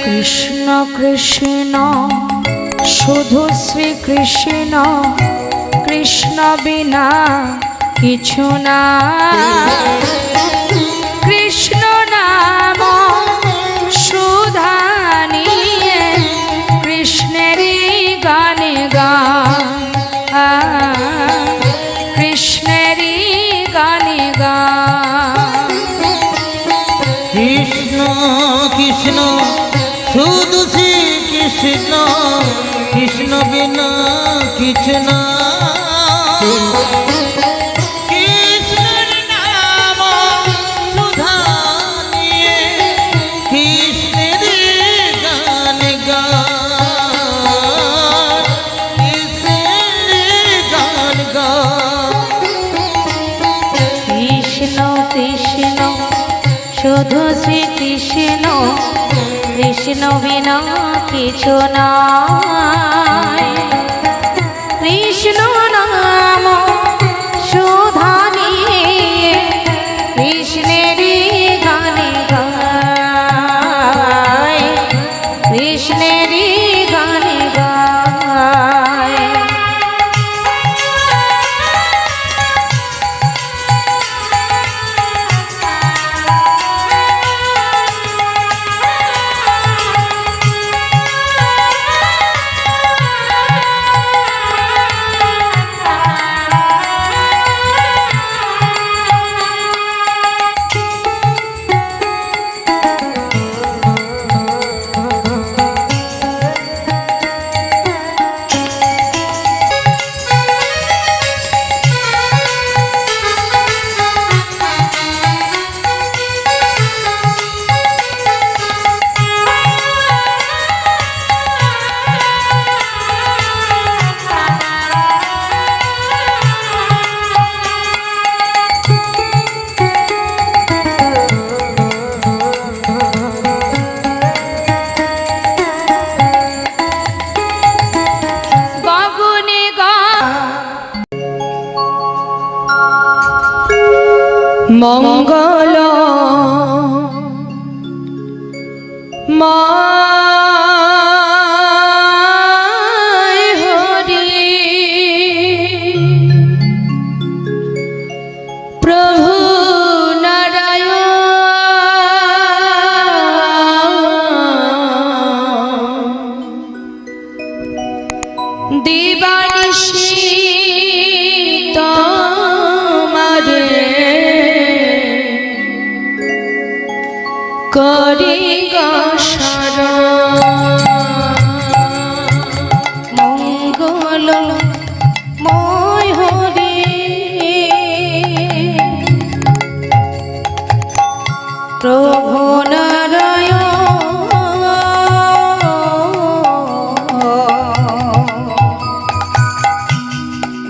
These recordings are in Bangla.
কৃষ্ণ কৃষ্ণ শুধু শ্রী কৃষ্ণ, কৃষ্ণ বিনা কিছু না। কৃষ্ণ নাম সুধা নিয়ে কৃষ্ণেরই গানে গান, কৃষ্ণেরই গানে গান। কৃষ্ণ কৃষ্ণ শুধু শ্রী কৃষ্ণ, কৃষ্ণ বিনা কিছু না। কৃষ্ণের নাম সুধা নিয়ে কৃষ্ণের গান গান, কৃষ্ণের গান গান। কৃষ্ণ কৃষ্ণ শুধু শ্রী কৃষ্ণ, কৃষ্ণ বিনা কিছু নাই। কৃষ্ণ নাম সুধা নিয়ে কৃষ্ণেরই গানে গায়, কৃষ্ণেরই গানে গায়। মঙ্গল মায় হরি প্রভু নারায়ণ দিবানিশি করি মঙ্গল ময় হরি প্রভু নারায়ণ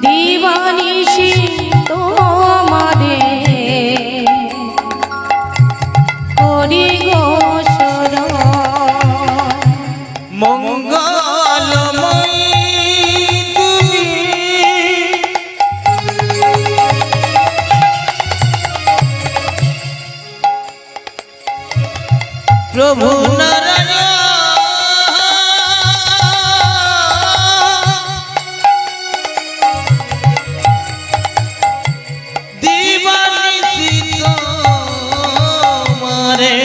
দিবানিশি তোমারে করি মঙ্গলময়ী তুমি, প্রভু নারায়ণ দিবানিশি তোমারে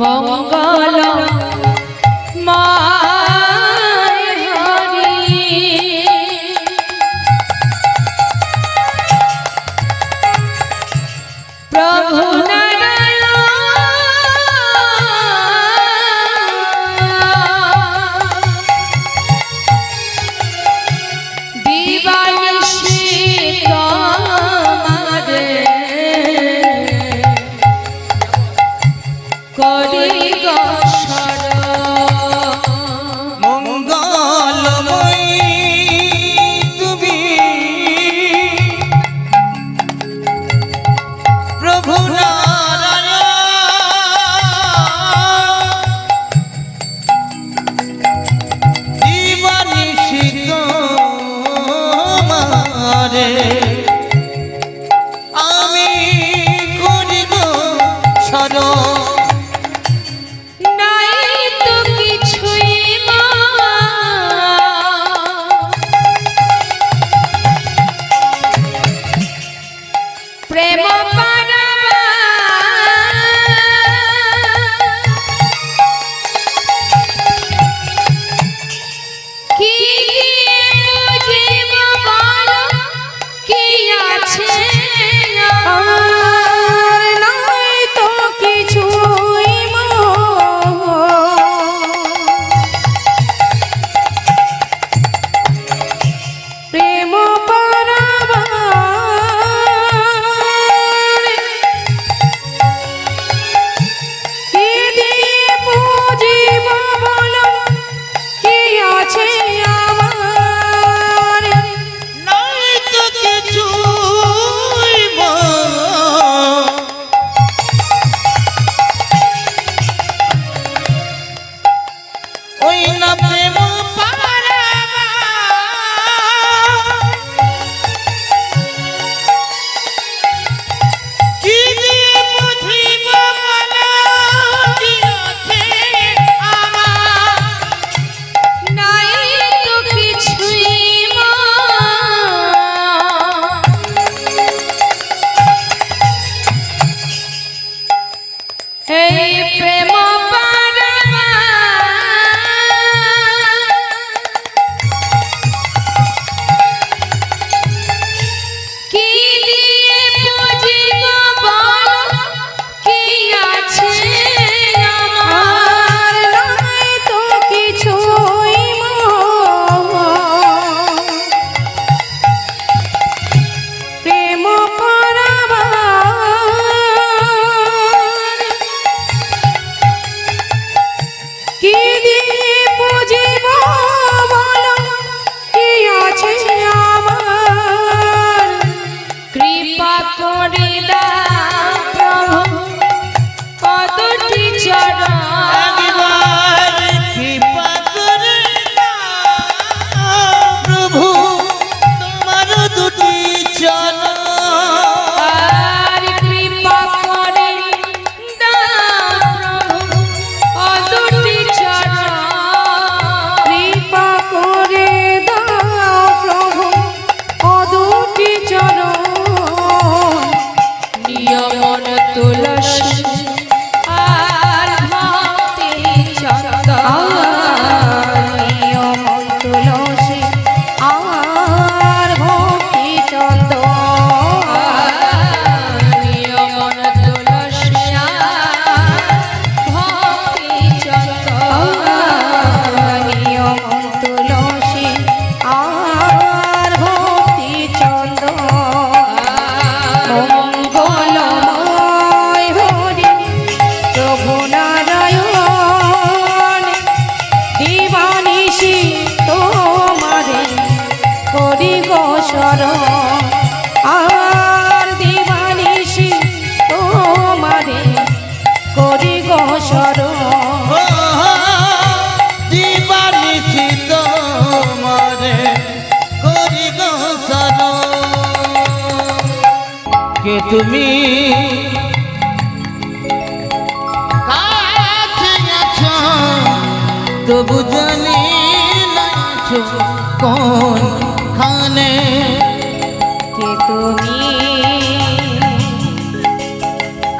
মঙ্গল মায় হরি প্রভু নারায়ণ দিবানিশি তোমারে করি মঙ্গলময়ী তুমি, প্রভু নারায়ণ করে দাও প্রভু কতটি চরণ একবার কৃপা করে দাও প্রভু তোমার দুটি চরণ আর কৃপা করে দাও প্রভু কতটি চরণ কৃপা করে দাও প্রভু ও দুটি চরণ নিয়মন তুলসী আর ভক্তি চন্দন নিয়ম তুলসী আর ভক্তি চন্দন নিয়মন তুলসী আর ভক্তি চন্দন নিয়ম তুলসী আর ভক্তি চন্দন মঙ্গলময় হরি প্রভু নারায়ণ দিবানিশি তোমারে করি গো শরণ আর দিবানিশি তোমারে করি গো শরণ দিবানিশি তোমারে করি গো শরণ। কে তুমি কাছে আছো তবু জানি না আছো কোনখানে কে তুমি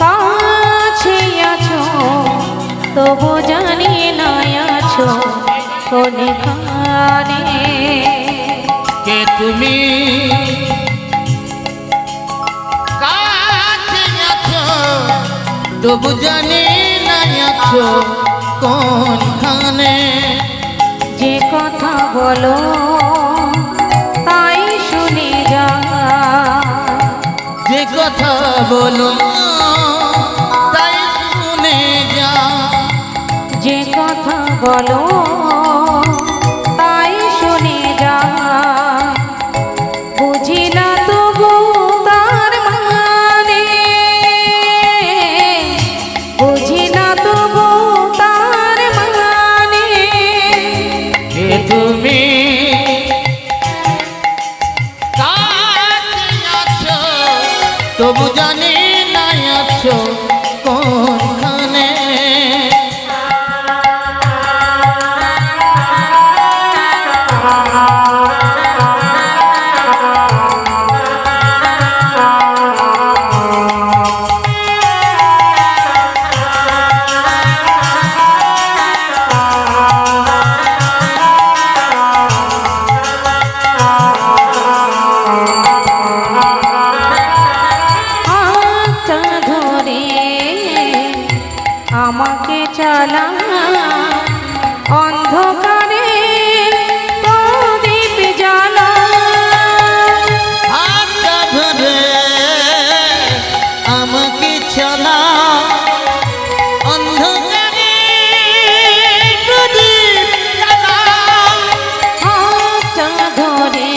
কাছে আছো তবু জানি না আছো কোনখানে কে তুমি কাছে আছো তবু জানি না আছো কোনখানে যে কথা বলো তাই শুনে যা যে কথা বলো তাই শুনে যা যে কথা বলো তাই শুনে যা বুঝি না তবু তার মানে বুঝি না তবু তার মানে কে তুমি কাছে আছো তবু জানি না আছো কোনখানে হাতটা ধরে আমাকে চালা অন্ধকারে প্রদীপ জ্বালা হাতটা ধরে আমাকে চলা অন্ধকারে প্রদীপ জ্বালা হাতটা ধরে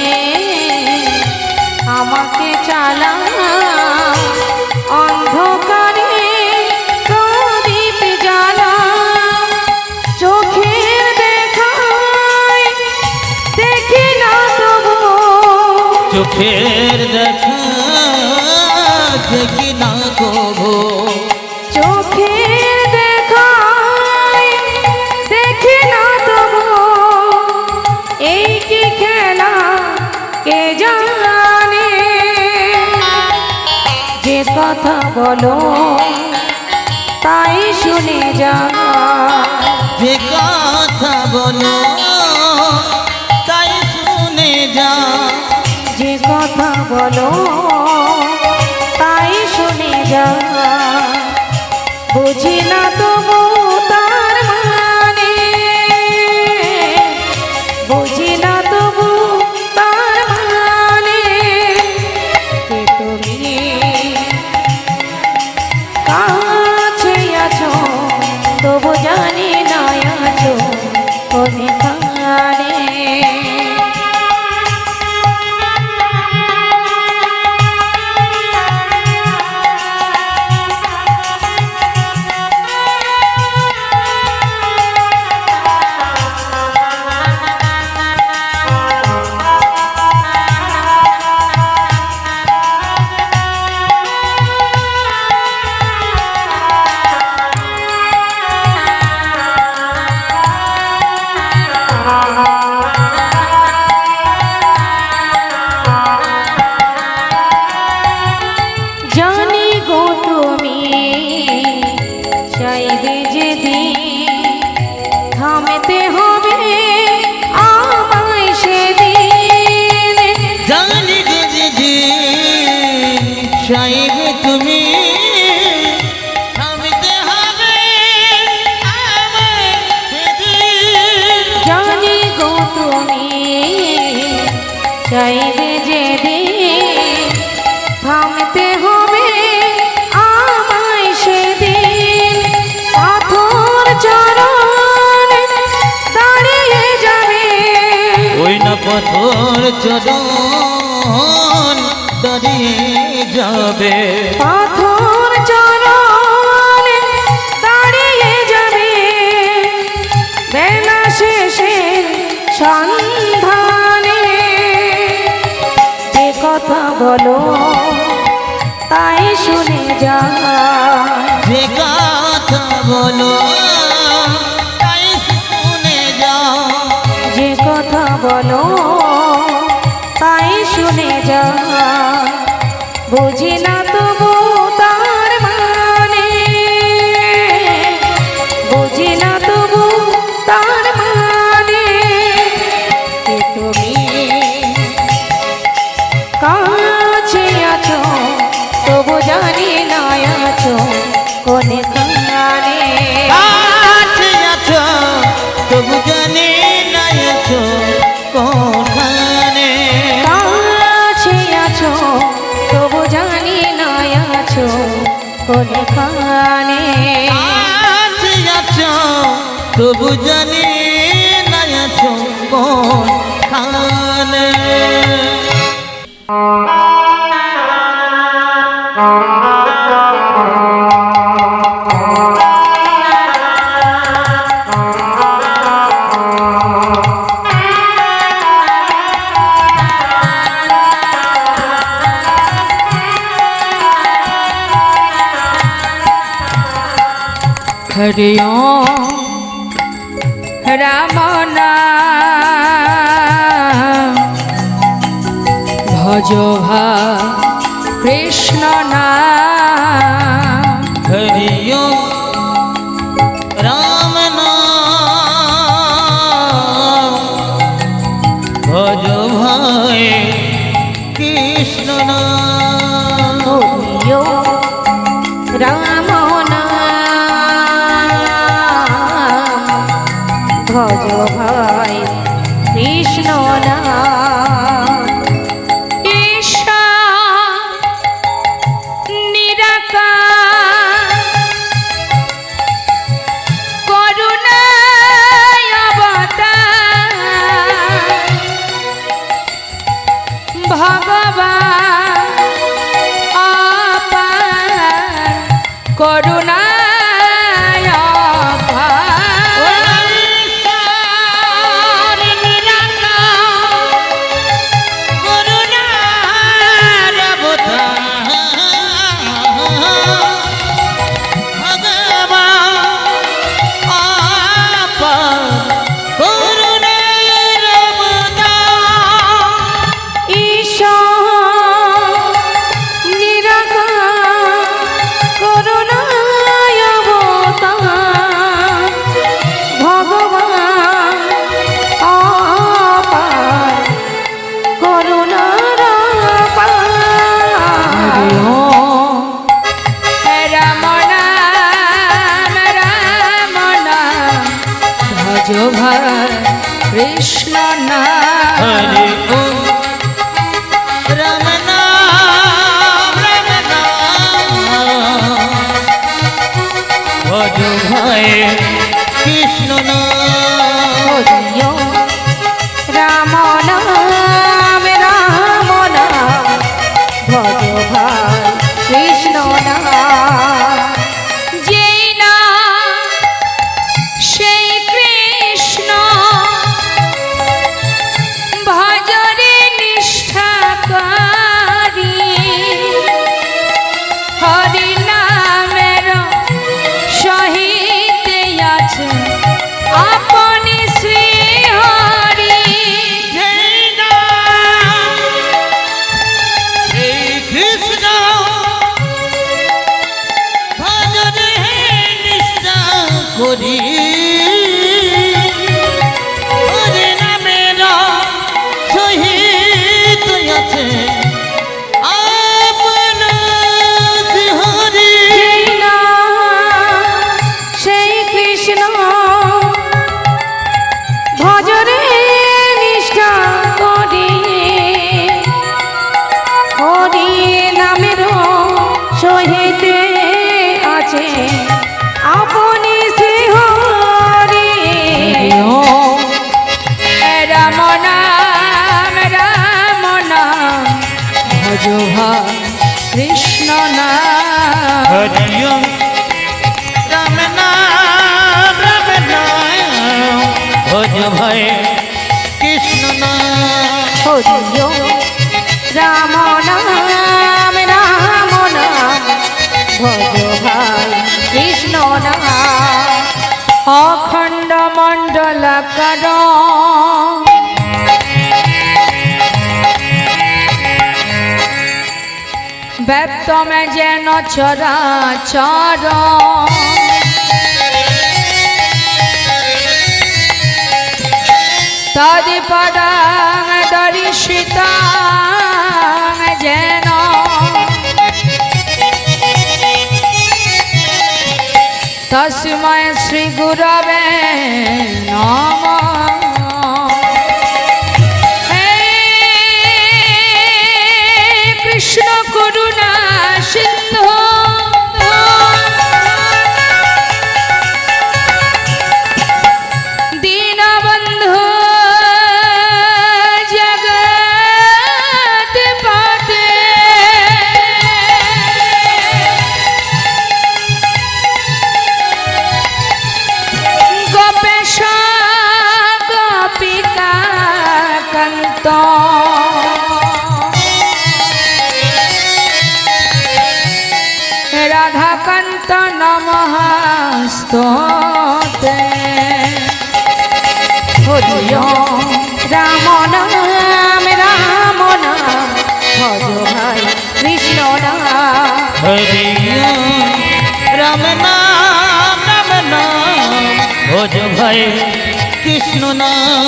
আমাকে চালা অন্ধকারে প্রদীপ জ্বালা চোখের দেখায় দেখি না তবু চোখের দেখা দেখি না কবো চোখের দেখায় দেখি না তবু এই কি খেলা কে জানে যে কথা বলো তাই শুনে যা যে কথা বলো তাই শুনে যা যে কথা বলো তাই শুনে যা বুঝি না তবু তার মানে বুঝি না তবু তার মানে কে তুমি কাছে আছো তবু জানি না আছো কোনখানে চাইবে যেদিন থামতে হবে আমায় সেদিন। জানি গো দিদি চাইবে তুমি থামতে হবে আমায় সেদিন। জানি গো তুমি চাইবে যেদিন থামতে হবে আমায় সেদিন। পাথর চরণ দাঁড়িয়ে যাবে, ওই না পাথর চরণ দাঁড়িয়ে যাবে। পাথর চরণ দাঁড়িয়ে যাবে, বেলা শেষের সন্ধানে। যে কথা বলো তাই শুনে যা, যে কথা বলো তাই শুনে যাও। যে কথা বলো তাই শুনে যা। বুঝি না তবু তার মানে, বুঝি না তবু তার মানে। কে তুমি কাছে আছো তবু জানি না আছো কোনে কানে। কাছে আছো তবু জানি না আছো কোনখানে। কাছে আছো তবু জানি না আছো কোনে কানে। কাছে আছো তবু জানি না আছো কোনখানে। হরি ওম রাম নাম ভজ কৃষ্ণ নাম। হরি ওম রাম নাম ভজ ভাই কৃষ্ণ নাম। হরিও রাম নাম ভজ ভাই কৃষ্ণ নাম। ঈশ্বর নিরাকার করুণায় অবতার ভগবান অপার করুণায় অপার। ঈশ্বর নিরাকার করুণার অবতার ভগবান অপার করুণার অবতার। ঈশ্বর নিরাকার করুণায় অবতার ভগবান অপার করুণার অপার। রাম নাম রাম নাম ভজ কৃষ্ণ নাম। হরি ওম রাম নাম ভজ ভাই কৃষ্ণ নাম। হরিও রাম নাম ভজ ভাই কৃষ্ণ নাম। যেই নাম সেই কৃষ্ণ ভজরে নিষ্ঠা করি। হরি নামের সহিত আছে আপনি শ্রী হরি। যেই নাম সেই কৃষ্ণ ভজরে নিষ্ঠা করি হরি নামের সহিত আছে আপন হরি যেই নাম সেই কৃষ্ণ ভজরে নিষ্ঠা করি হরি নামের সহিতে আছে আপনি শ্রী হরি রাম নাম ভজ ভাই কৃষ্ণ নাম হরি রাম নাম ভজ ভাই কৃষ্ণ নাম হরি রাম নাম ভজ ভাই কৃষ্ণ নাম অখণ্ড মণ্ডলাকার ব্যপ্তমে যেন চরাচর তদিপদাং দর্শিতাং যেন তস্मै শ্রী গুরবে নমঃ হে কৃষ্ণ করুণা সিন্ধু দীনবন্ধু জগৎপতে গোপেশ গোপিকা কান্ত রাধাকান্ত নমস্তুতে হরি রাম নাম ভজ ভাই কৃষ্ণ নাম হরি রাম নাম ভজ ভাই কৃষ্ণ নাম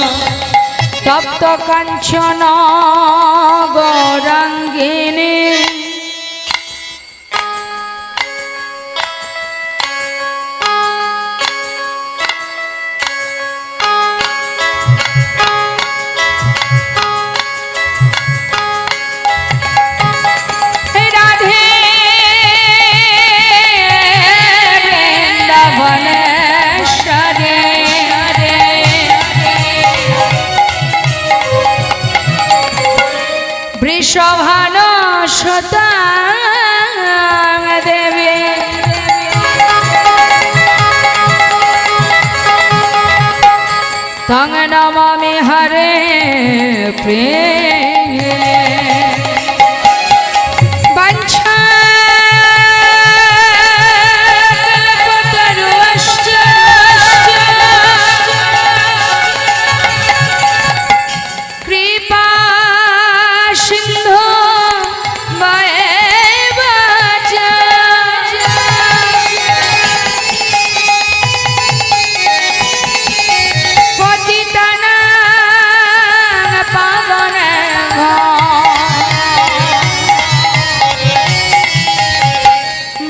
তপ্ত কাঞ্চন গৌরাঙ্গিনী রাধে বৃন্দাবনেশ্বরে বৃষভান সতা দেবে তং নমামি হরে প্রেম বাঞ্ছা কল্পতরুশ্চ কৃপা সিন্ধু বয়েব চ পতিতানাং পাবনেভ্যো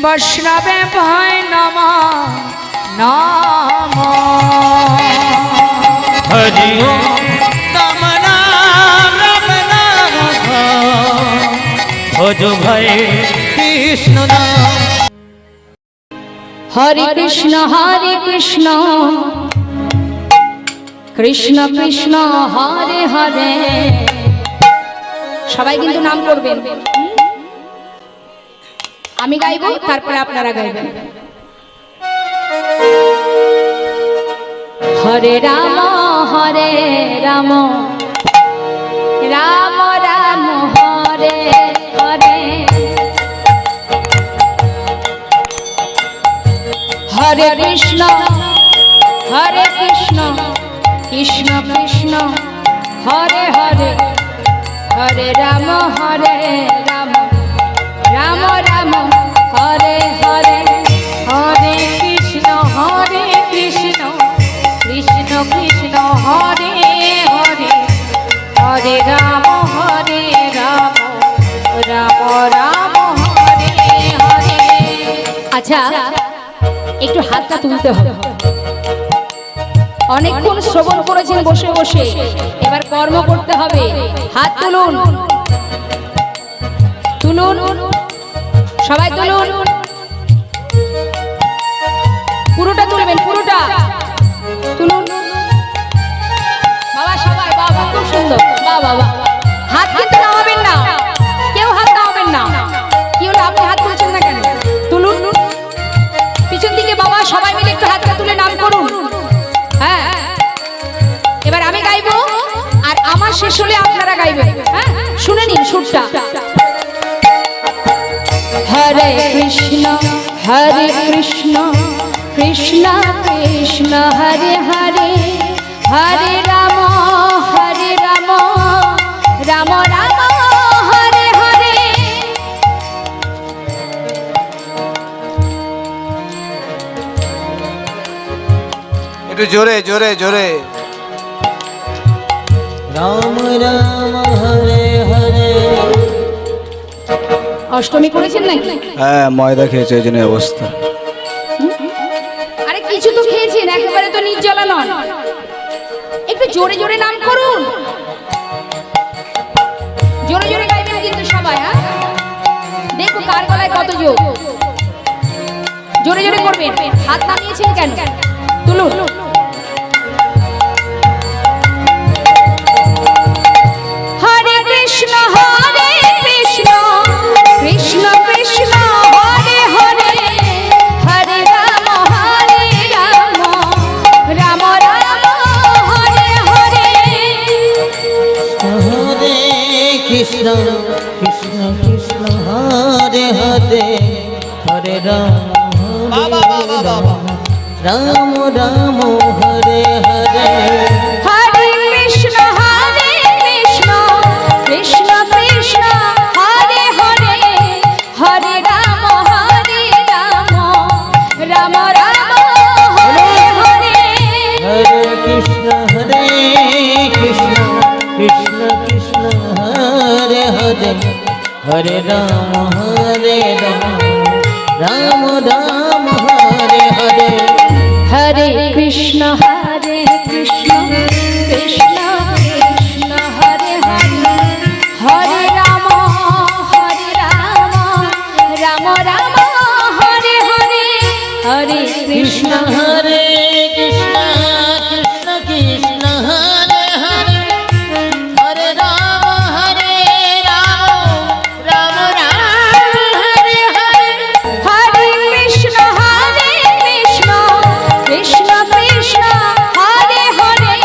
বৈষ্ণবে ভয় নম নম হরি রাম নাম ভজ ভাই কৃষ্ণ নাম হরে কৃষ্ণ কৃষ্ণ কৃষ্ণ হরে হরে সবাই কিন্তু নাম করবেন আমি গাইবো তারপরে আপনারা গাইবেন হরে রাম রাম রাম হরে হরে হরে কৃষ্ণ কৃষ্ণ কৃষ্ণ হরে হরে হরে রাম রাম রাম রাম হরে হরে হরে কৃষ্ণ কৃষ্ণ হরে হরে হরে রাম রাম রাম হরে হরে। আচ্ছা একটু হাতটা তুলতে হবে। অনেকক্ষণ শ্রবণ করেছেন বসে বসে, এবার কর্ম করতে হবে। হাত তুলুন, তুলুন, সবাই তুলুন, পুরোটা তুলবেন, পুরোটা তুলুন বাবা, সবাই বাবা, খুব সুন্দর, বাবা বাবা। হাত কিন্তু নামাবেন না, কেউ হাত নামাবেন না। কি হলো, আপনি হাত তুলছেন না কেন? তুলুন পিছন দিকে বাবা, সবাই মিলে একটু হাতটা তুলে নাম করুন। হ্যাঁ, এবার আমি গাইবো আর আমার শেষ হলে আপনারা গাইবেন। হ্যাঁ, শুনে নিন সুরটা। হরে কৃষ্ণ কৃষ্ণ কৃষ্ণ হরে হরে, হরে রাম রাম রাম হরে হরে। একটু জোরে জোরে জোরে। রাম রাম হরে হরে। অষ্টমী করেছেন নাকি? হ্যাঁ, ময়দা খেয়েছে, এই জন্য অবস্থা। আরে কিছু তো খেয়েছেন, একেবারে তো নির্জলা নন। একটু জোরে জোরে নাম করুন, জোরে জোরে গাইবেন কিন্তু সবাই। হ্যাঁ, দেখো কার গলায় কত জোর। জোরে জোরে করবেন। হাত নামিয়েছেন কেন? তুলুন। হরে কৃষ্ণ কৃষ্ণ কৃষ্ণ হরে হরে, হরে রাম রাম রাম হরে হরে। হরে কৃষ্ণ কৃষ্ণ কৃষ্ণ হরে হরে, হরে রাম রাম রাম হরে হরে। হরে কৃষ্ণ কৃষ্ণ কৃষ্ণ কৃষ্ণ হরে হরে, হরে রাম রাম রাম হরে হরে। হরে কৃষ্ণ কৃষ্ণ কৃষ্ণ কৃষ্ণ হরে হরে, হরে রাম রাম রাম হরে হরে। হরে কৃষ্ণ কৃষ্ণ কৃষ্ণ কৃষ্ণ হরে হরে, হরে রাম রাম রাম হরে হরে। হরে কৃষ্ণ কৃষ্ণ হরে কৃষ্ণ কৃষ্ণ কৃষ্ণ হরে হরে, হরে রাম রাম রাম হরে হরে। হরে কৃষ্ণ কৃষ্ণ কৃষ্ণ কৃষ্ণ হরে হরে,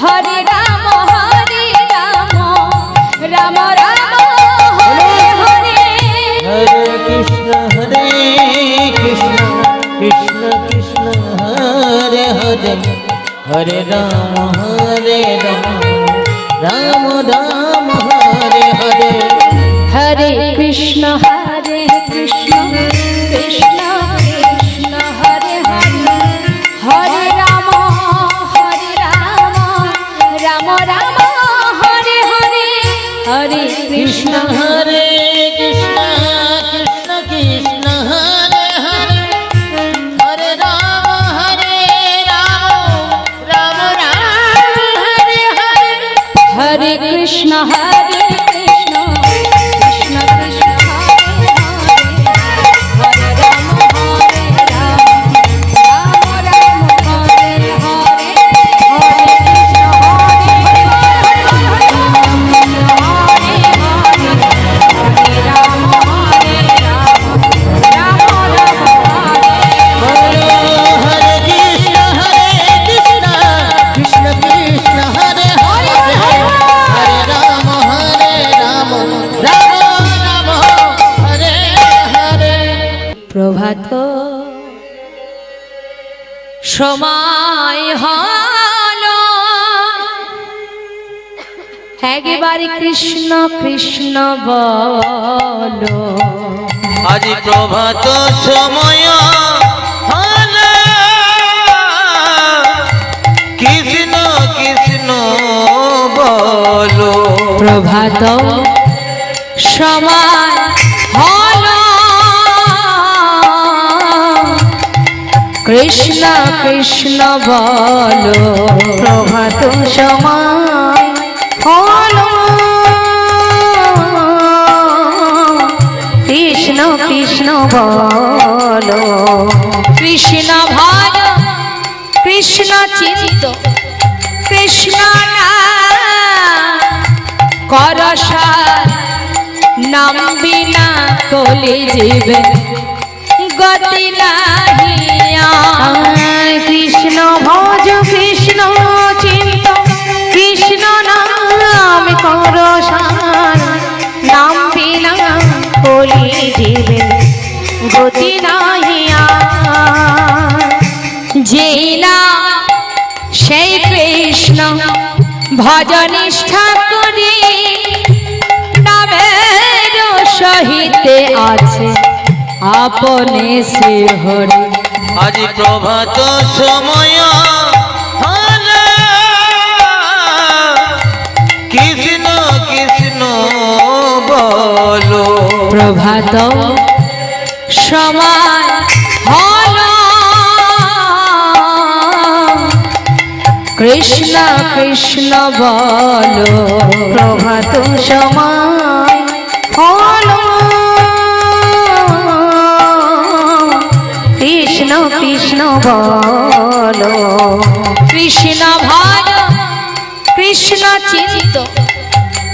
হরে রাম রাম রাম হরে হরে। হরে কৃষ্ণ কৃষ্ণ কৃষ্ণ কৃষ্ণ হরে হরে, হরে রাম রাম রাম হরে হরে। হরে কৃষ্ণ কৃষ্ণ কৃষ্ণ কৃষ্ণ হরে হরে, হরে রাম রাম রাম হরে হরে। হরে কৃষ্ণ কৃষ্ণ হরে কৃষ্ণ কৃষ্ণ কৃষ্ণ হরে হরে, হরে রাম রাম রাম হরে হরে। হরে কৃষ্ণ কৃষ্ণ কৃষ্ণ কৃষ্ণ হরে হরে, হরে রাম রাম হরে হরে। হরে কৃষ্ণ হরে রাম হরে রাম, রাম রাম হরে। বলো হরে কৃষ্ণ কৃষ্ণ কৃষ্ণ হরে হরে, হরে রাম রাম রাম হরে হরে। প্রভাত সময় হলো, একবারে কৃষ্ণ কৃষ্ণ বলো। আজ প্রভাত সময় হলো, কি কৃষ্ণ কৃষ্ণ বলো প্রভাত সময় হলো কৃষ্ণ কৃষ্ণ বলো কৃষ্ণ ভজ কৃষ্ণ চিন্ত কৃষ্ণ করসার নাম বিনা কলি জীবে গতি নাহিয়া কৃষ্ণ ভজ কৃষ্ণ চিন্ত কৃষ্ণ নাম করসার নাম বিনা কলি জীবে গতি নাহিয়া যেই না সেই কৃষ্ণ ভজনিষ্ঠা করি নামের সহিতে আছে আপনে শ্রী হরি আজি প্রভাত সময় হলো কৃষ্ণ কৃষ্ণ বলো প্রভাত সময় হলো কৃষ্ণ কৃষ্ণ বলো প্রভাত সময় হলো কৃষ্ণ কৃষ্ণ বলো কৃষ্ণ ভজ কৃষ্ণ চিন্ত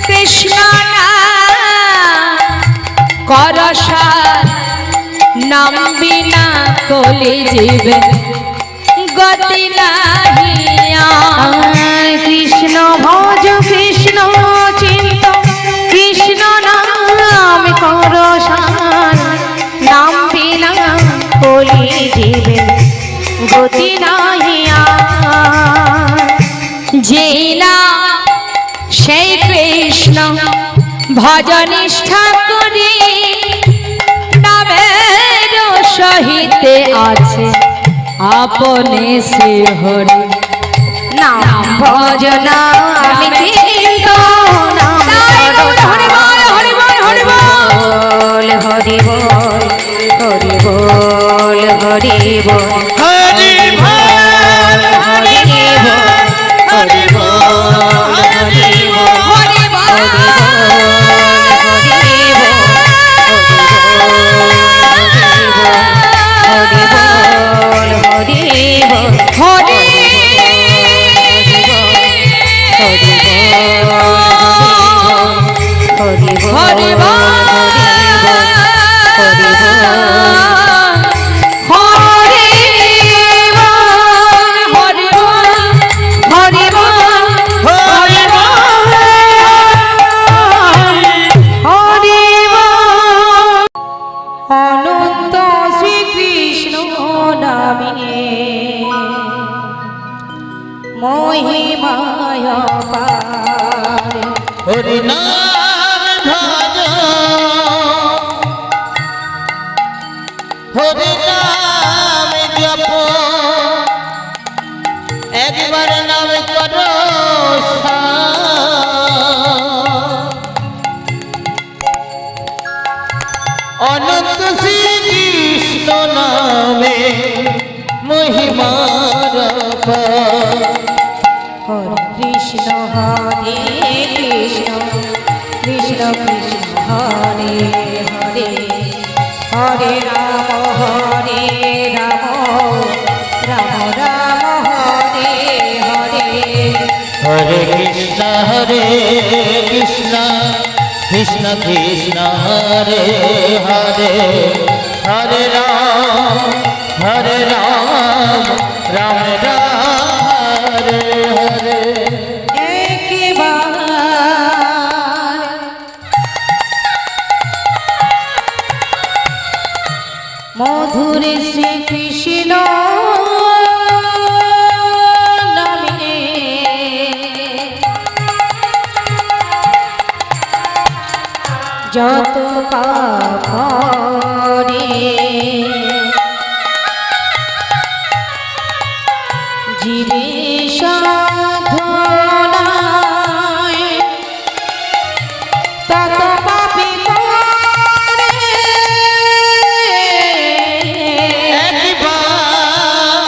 কৃষ্ণ করসার নাম বিনা কলি জীবে গতি নাহিয়া কৃষ্ণ ভজ কৃষ্ণ চিন্ত কৃষ্ণ নাম করসার নাম বিনা কলি জীবে গতি নাহিয়া যেই না সেই কৃষ্ণ ভজনিষ্ঠা করি নামের সহিতে আছে আপনে শ্রী হরি নাম ভজনা আমি চিন্ত নাম হরি বল হরি বল হরি বল হরি বল হরি বল হরি বল হরি বল হরি বল হরি বল হরি বল হরি বল হরি হরি বল অনন্ত শ্রীকৃষ্ণ নামে মহিমায় পার হরি নাম ভজ হরি নাম জপ একবার নাম করো অনন্ত শ্রীকৃষ্ণ নামে মহিমার পার হরে কৃষ্ণ কৃষ্ণ কৃষ্ণ কৃষ্ণ হরে হরে হরে রাম রাম রাম হরে হরে হরে কৃষ্ণ কৃষ্ণ কৃষ্ণ হরে হরে হরে রাম রাম রাম হরে হরে একবার মধুর শ্রীকৃষ্ণ নামে যত পাপ রে জীবে সাধনায় তত পাপী করে একবার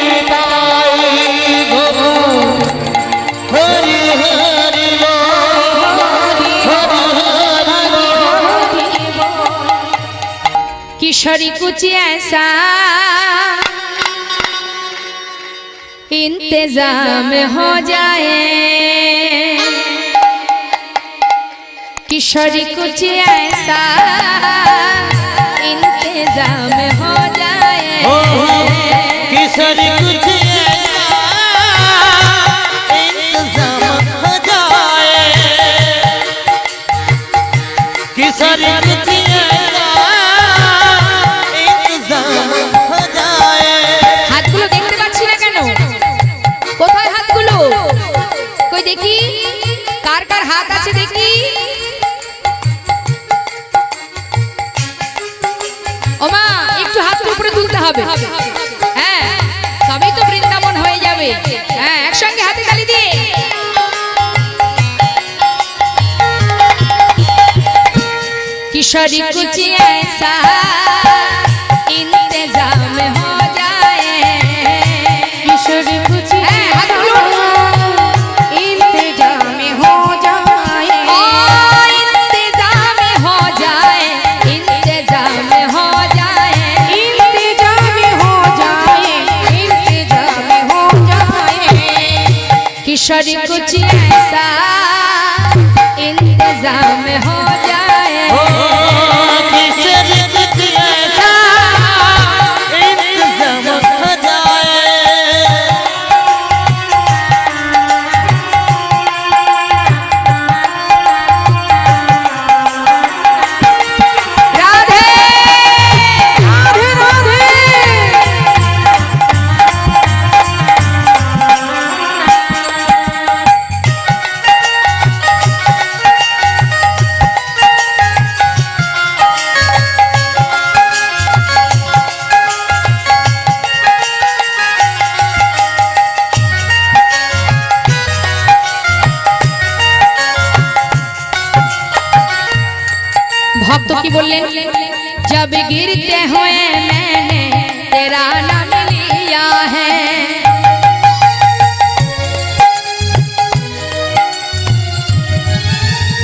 নিতাই গো হরি হরি किशोरी कुछ ऐसा इंतजाम हो जाए, किशोरी कुछ ऐसा इंतजाम हो जाए, किशोरी कुछ इंतजाम हो जाए, किशोरी कुछ इंतजाम हो जाए। হাতগুলো দেখতে পাচ্ছি না কেন? কোথায় হাতগুলো? কই দেখি, কার কার হাত আছে দেখি। ওমা একটু হাতটা উপরে তুলতে হবে, হ্যাঁ তবেই তো বৃন্দাবন হয়ে যাবে। হ্যাঁ একসঙ্গে হাতে তালি দিয়ে। किशोरी कुछ ऐसा इंतजाम हो जाए, किशोरी कुछ इंतजाम हो जाए, इंतजाम हो जाए, इंतजाम हो जाए, इंतजाम हो जाए, इंतजाम हो जाए, किशोरी कुछ ऐसा इंतजाम हो जाए, किशोरी कुछ ऐसा इंतजाम हो जाए। राधे राधे राधे। भक्त की बोलें, जब गिरते हुए मैंने तेरा नाम लिया है,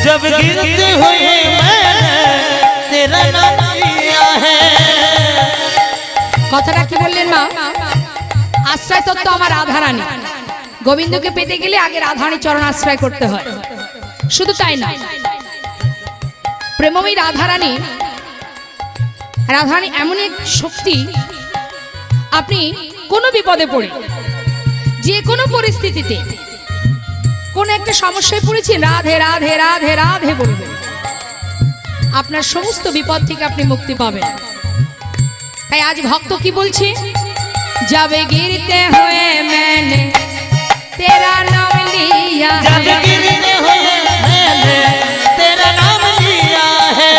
जब गिरते हुए मैंने तेरा नाम लिया है। কথাটা কি বললেন মা? আশ্রয় তত্ত্ব আমার রাধারানী। গোবিন্দকে পেতে গেলে আগে রাধারানী চরণ আশ্রয় করতে হয়। শুধু তাই না, প্রেমময়ী রাধারানী, রাধারানী এমন এক শক্তি, আপনি কোনো বিপদে পড়ে যে কোনো পরিস্থিতিতে কোন একটা সমস্যায় পড়েছেন, রাধে রাধে রাধে রাধে বলবেন, আপনার সমস্ত বিপদ থেকে আপনি মুক্তি পাবেন। তাই আজ ভক্ত কি বলছে, যাবে गिरते हुए मैंने तेरा नाम लिया, जब गिरते हुए मैंने तेरा नाम लिया है,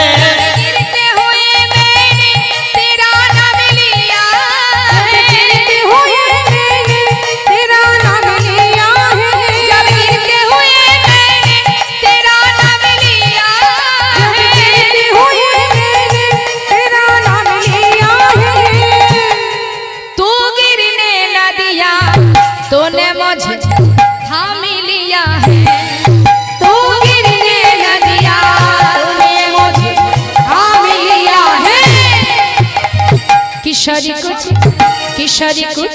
गिरते हुए मैंने तेरा नाम लिया है, गिरते हुए मैंने तेरा नाम लिया है, जब गिरते हुए मैंने तेरा नाम लिया है, गिरते हुए मैंने तेरा नाम लिया है, तू गिरने न दिया, तूने मुझे थाम लिया है, तू गिरने न दिया, तूने मुझे थाम लिया है, किशोरी कुछ, किशोरी कुछ,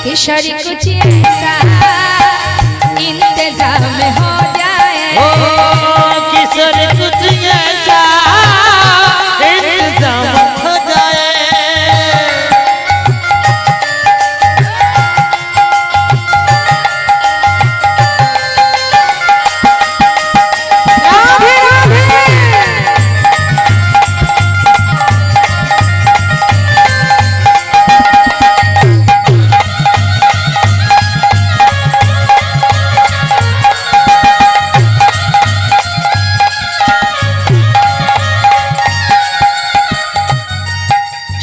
किशोरी कुछ ऐसा इंतजाम हो जाए, ओ किशोरी कुछ ऐसा इंतजाम हो जाए। राधे राधे।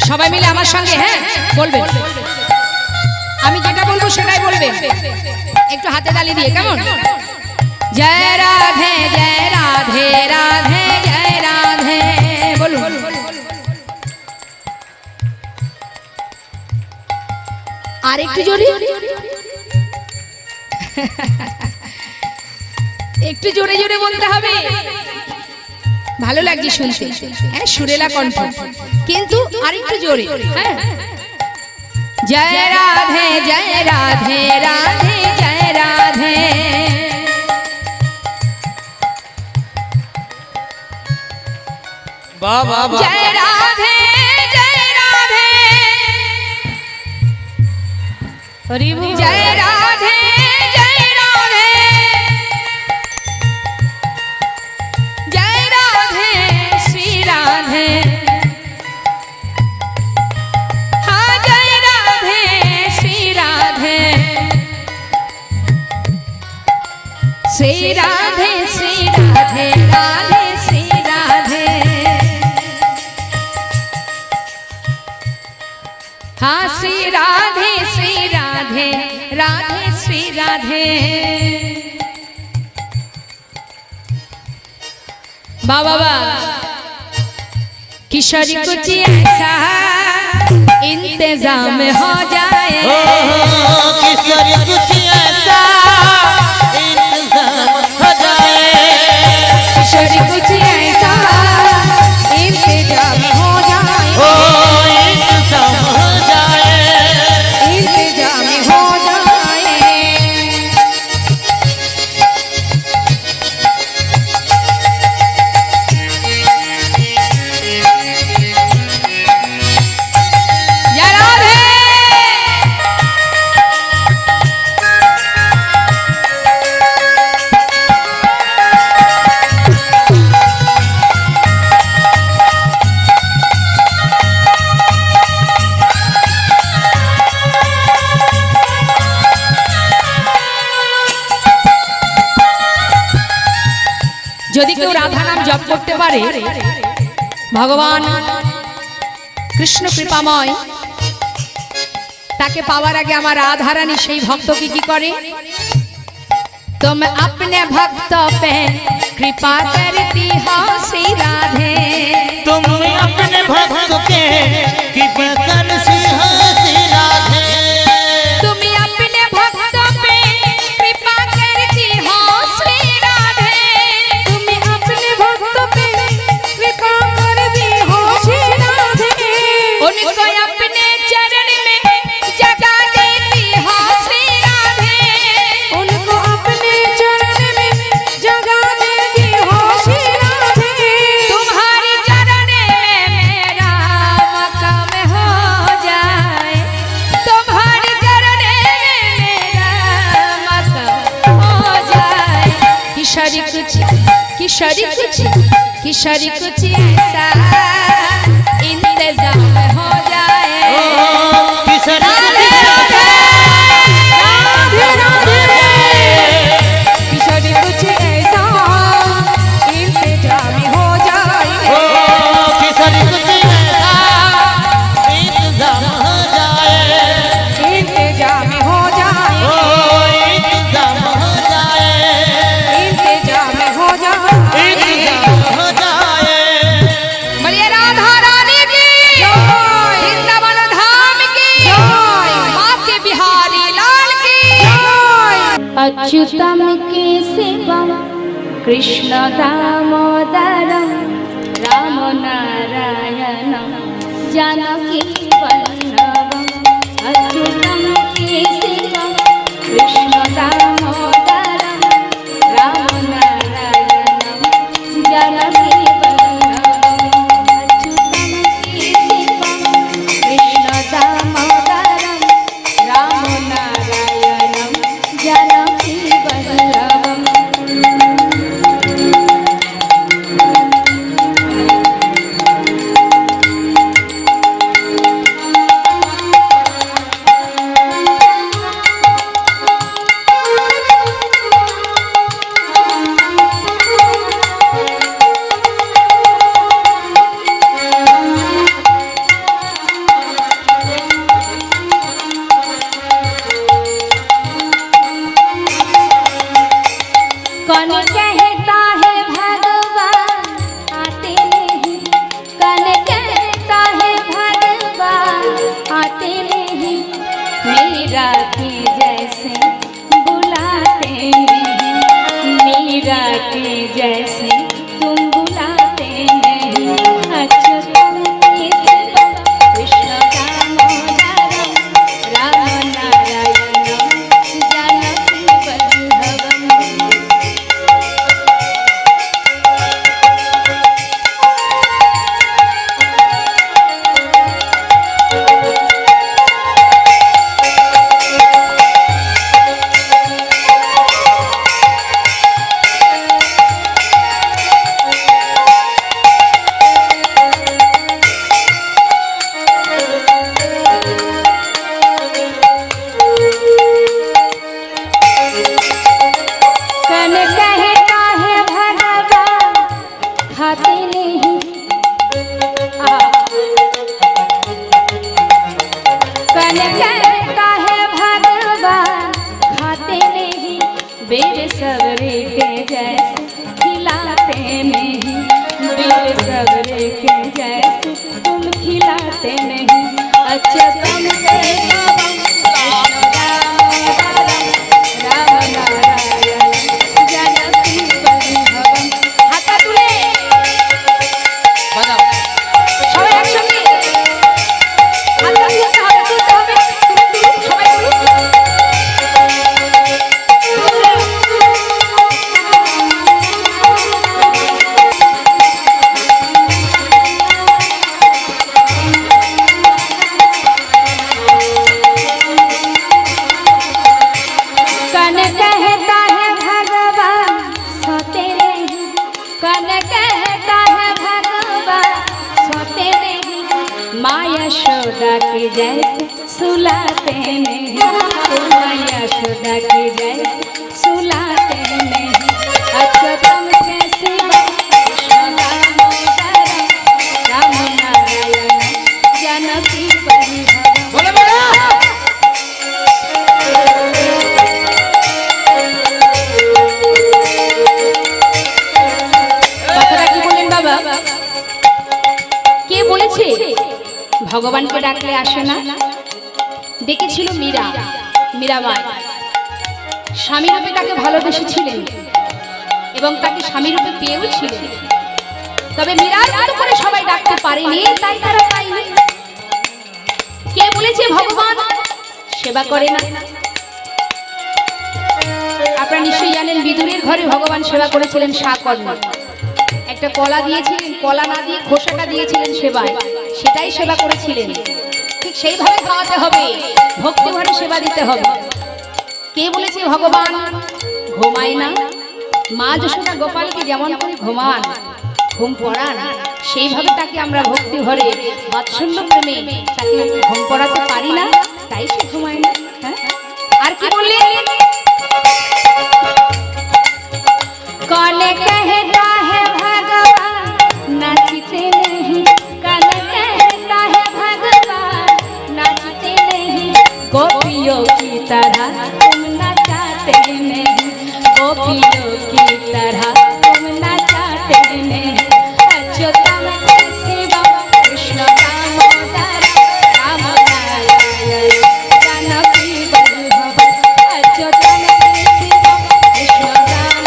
সবাই মিলে আমার সঙ্গে হ্যাঁ বলবেন, আমি যেটা বলবো সেটাই বলবেন, একটু হাতে তালি দিয়ে, কেমন? জয় রাধে জয় রাধে রাধে জয় রাধে বলুন। আর একটু জোরে, একটু জোরে জোরে বলতে হবে, ভালো লাগছে শুনতে। হ্যাঁ, সুরেলা কণ্ঠ, কিন্তু আরেকটু জোরে। হ্যাঁ, জয় রাধে জয় রাধে রাধে জয় রাধে। বাবা জয় রাধে জয় রাধে, হরি বল। জয় রাধে জয় রাধে, জয় রাধে শ্রী রাধে। হ্যাঁ, জয় রাধে শ্রী রাধে, শ্রী রাধে শ্রী রাধে রাধে শ্রী রাধে। हाँ, श्री राधे राधे श्री राधे। बाबा किशोरी कुछ ऐसा इंतजाम हो जाए, किशोरी कुछ ऐसा इंतजाम हो जाए, किशोरी कुछ ऐसा इंतजाम हो जाए, इंतजाम हो जाए, इंतजाम हो जाए। जय राधे। যদি কেউ রাধা নাম জপ করতে পারে, ভগবান কৃষ্ণ কৃপাময়, তাকে পাওয়ার আগে আমার রাধা রানী সেই ভক্তকে কি করে? तुम अपने भक्तों पे कृपा करती हो श्री राधे, तुम अपने भक्त के कृपा कर श्री राधे, तुम अपने भक्तों पे कृपा करती हो श्री राधे, तुम अपने भक्तों पे कृपा करती हो श्री राधे, उनको अपने चरण में जगा देती हो श्री राधे, उनको अपने चरण में जगा देती हो श्री राधे, तुम्हारी चरण में मेरा मकाम हो जाए, तुम्हारी चरण में मेरा मकाम हो जाए। किशोरी कुछ, किशोरी कुछ, किशोरी कुछ ऐसा इंतजाम हो जाए। किशोरी राधे राधे राधे राधे, किशोरी कुछ ऐसा इंतजाम हो जाए, किशोरी कुछ ऐसा इंतजाम हो जाए, इंतजाम हो जाए, इंतजाम हो जाए, इंतजाम हो जाए। इंतजाम हो जाए। बोलिए राधा रानी की वृंदावन धाम की, माँ के बिहारी लाल की। अच्युतम केशवम कृष्ण दामोदरम राम नारायणम जानकी वल्लभम, अच्युतम केशवम कृष्ण दामोदरम राम नारायणम जानकी वल्लभम, अच्युतम केशवम कृष्ण दामोदरम राम नारायणम जानकी वल्लभम। मीरा के जैसे बुलाते नहीं, मीरा के जैसे तुम बुलाते नहीं। अच्युतम केशवम कृष्ण दामोदरम राम नारायणम जानकी वल्लभम। कन कहता है भगवान खाते नहीं, कन कहता है भगवान खाते नहीं, बेर सबरे के जैसे खिलाते नहीं, बेर सबरे के जैसे तुम खिलाते नहीं। अच्युतम केशवम कृष्ण दामोदरम राम नारायण जानकी वल्लभम। হাতটা তুলে বাজাও। সবাই একসঙ্গে হাতটা তুলতে হবে, তুলতে হবে। তুলুন, সবাই তুলুন। कन कहता है भगवान सोते नहीं, कन कहता है भगवान सोते नहीं, माँ यशोदा के जैसे सुलाते नहीं, माँ यशोदा के जैसे सुलाते नहीं। अच्युतम केशवम कृष्ण दामोदरम राम नारायण जानकी वल्लभम। বলে বলে কথাটা কি বললেন বাবা? কে বলেছে ভগবানকে ডাকলে আসে না? ডেকেছিল মীরা, মীরাবাই। স্বামী রূপে তাকে ভালোবেসেছিলেন এবং তাকে স্বামী রূপে পেয়েও ছিলেন। তবে মীরার মতো করে সবাই ডাকতে পারেনি, তাই তারা পায়নি। কে বলেছে ভগবান সেবা করে না? আপনারা নিশ্চয়ই জানেন বিদুরের ঘরে ভগবান সেবা করেছিলেন শাকর্ম। একটা কলা দিয়েছিলেন, কলা না দিয়ে খোসাটা দিয়েছিলেন সেবায়, সেটাই সেবা করেছিলেন। ঠিক সেইভাবে খাওয়াতে হবে, ভক্তি ভরে সেবা দিতে হবে। কে বলেছে ভগবান ঘুমায় না? মা যশোদা গোপালকে যেমন করে ঘুমান, ঘুম পড়ান, সেইভাবে তাকে আমরা ভক্তি ভরে বাৎসল্য প্রেমে তাকে ঘুম পড়াতে পারি না, তাই সে ঘুমায় না। হ্যাঁ, আর কি বললেন? कौन कहता है भगवान नाचते नहीं, कौन कहता है भगवान नाचते नहीं, गोपियों की तरह तुम नचाते नहीं, गोपियों की तरह तुम नचाते नहीं। अच्युतम केशवम कृष्ण दामोदरम राम नारायण जानकी वल्लभम। अच्युतम केशवम कृष्ण जानकी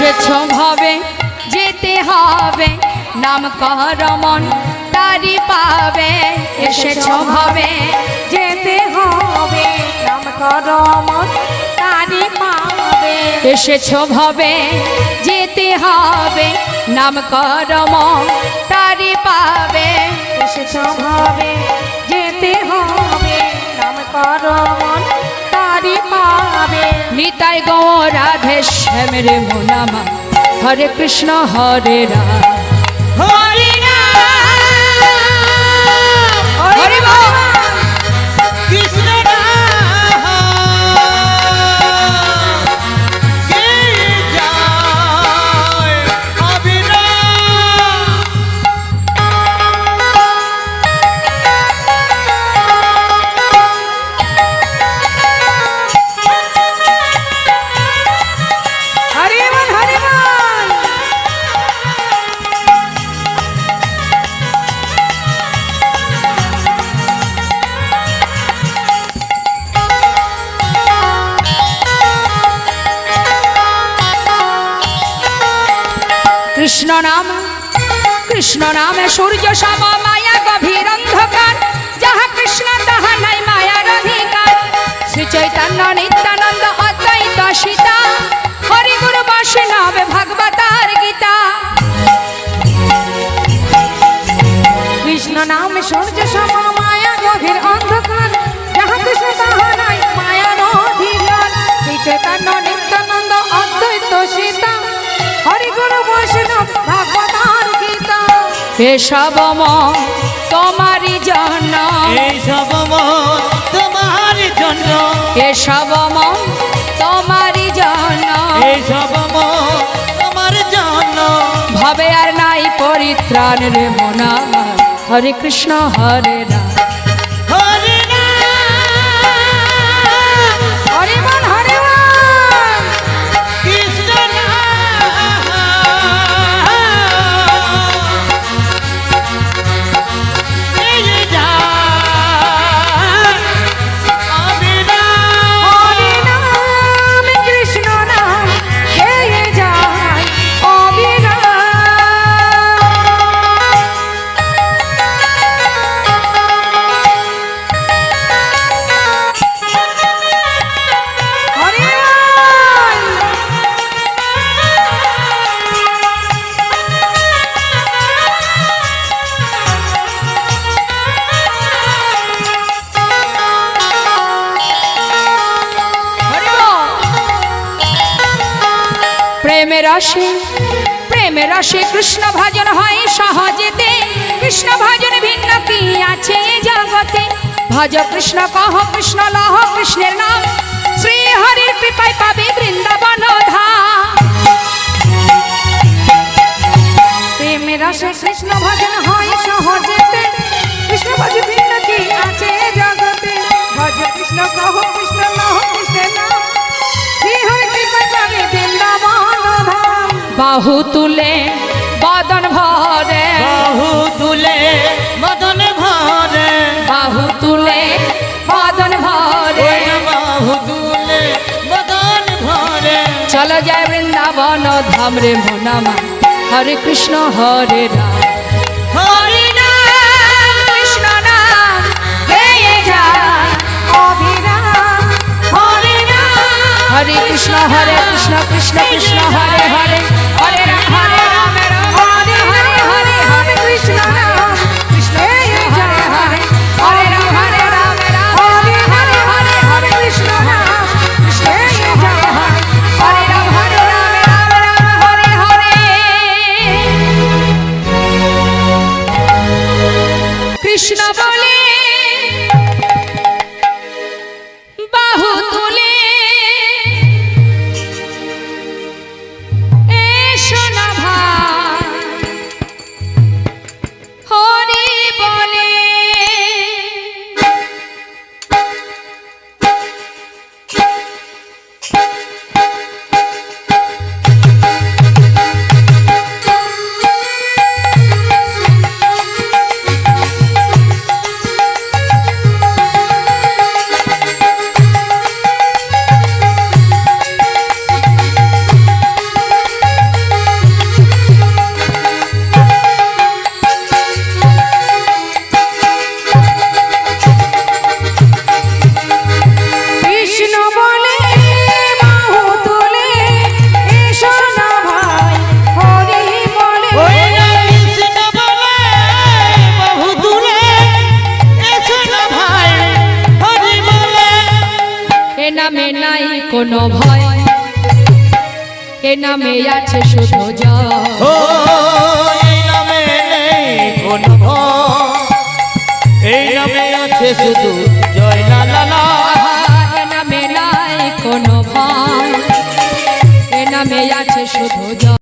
এসেছ ভাবে যেতে হবে নাম কর মন তারি পাবে এসেছ ভাবে যেতে হবে নাম কর মন তারি পাবে এসেছ ভাবে যেতে হবে নাম কর মন তারি পাবে এসেছ ভাবে যেতে হবে নাম কর মন তারি পাবে নিতাই গৌর রাধে শ্যাম রে মোনামা হরে কৃষ্ণ হরে রাম হরি হরে বল। কৃষ্ণ নাম কে যায় অবিরাম। হরে বল হরে বল কৃষ্ণ নামে সূর্য সম মায়া গভীর অন্ধকার যাহা কৃষ্ণ তাহা নাই মায়ার অধিকার শ্রী চৈতন্য নিত্যানন্দ অদ্বৈত সীতা হরি গুরু বৈষ্ণব ভাগবতার গীতা কৃষ্ণ নাম সূর্য সম মায়া গভীর অন্ধকার যাহা কৃষ্ণ তাহা নাই মায়ার অধিকার শ্রী চৈতন্য নিত্যানন্দ অদ্বৈত সীতা হরি গুরু বৈষ্ণব ভাগবতার গীতা এসব মন তোমারই জন্য এই সব মন তোমার জন্য, এসব মন তোমারই জন্য এই সব মন তোমার জন্য। ভাবে আর নাই পরিত্রাণ রে মন আমার হরে কৃষ্ণ হরে রাম হরি নাম হরি বল হরি বল কৃষ্ণ নাম কে যায় অবিরাম। হরি নাম কৃষ্ণ নাম গেয়ে যায় অবিরাম হরি হরি বল। প্রেমের রসে কৃষ্ণ ভজন হয় সহজেতে কৃষ্ণ ভজন ভিন্ন কি আছে এ জগতে ভজ কৃষ্ণ কহ কৃষ্ণ লহ কৃষ্ণের নাম শ্রী হরির কৃপায় পাবে বৃন্দাবন ধাম প্রেমের রসে কৃষ্ণ ভজন হয় সহজেতে কৃষ্ণ ভজ ভিন্ন কি আছে এ জগতে ভজ কৃষ্ণ কহ কৃষ্ণ লহ কৃষ্ণের নাম শ্রী হরি কৃপায় পাবে বৃন্দাবন ধাম বাহু তুলে বদন ভরে বাহু তুলে মদন ভরে, বাহু তুলে বদন ভরে ওই বাহু তুলে মদন ভরে। চলো যায় বৃন্দাবন ধাম রে মোনামা হরে কৃষ্ণ হরে রাম হরি নাম কৃষ্ণ নাম গেয়ে যায় অবিরাম হরি নাম হরে কৃষ্ণ কৃষ্ণ কৃষ্ণ হরে হরে হরে রাম রাম হরে হরে হরে হরে কৃষ্ণ নাম কৃষ্ণ গেয়ে যায় হরে রাম রাম হরে হরে হরে হরে কৃষ্ণ নাম কৃষ্ণ কৃষ্ণ হরে রাম রাম হরে হরে কৃষ্ণ বলে বাহু তুলে নাই কোনো ভয়, এ নামে আছে শুধু জয়। ও এই নামে নেই কোনো ভয়, এই নামে আছে শুধু জয় না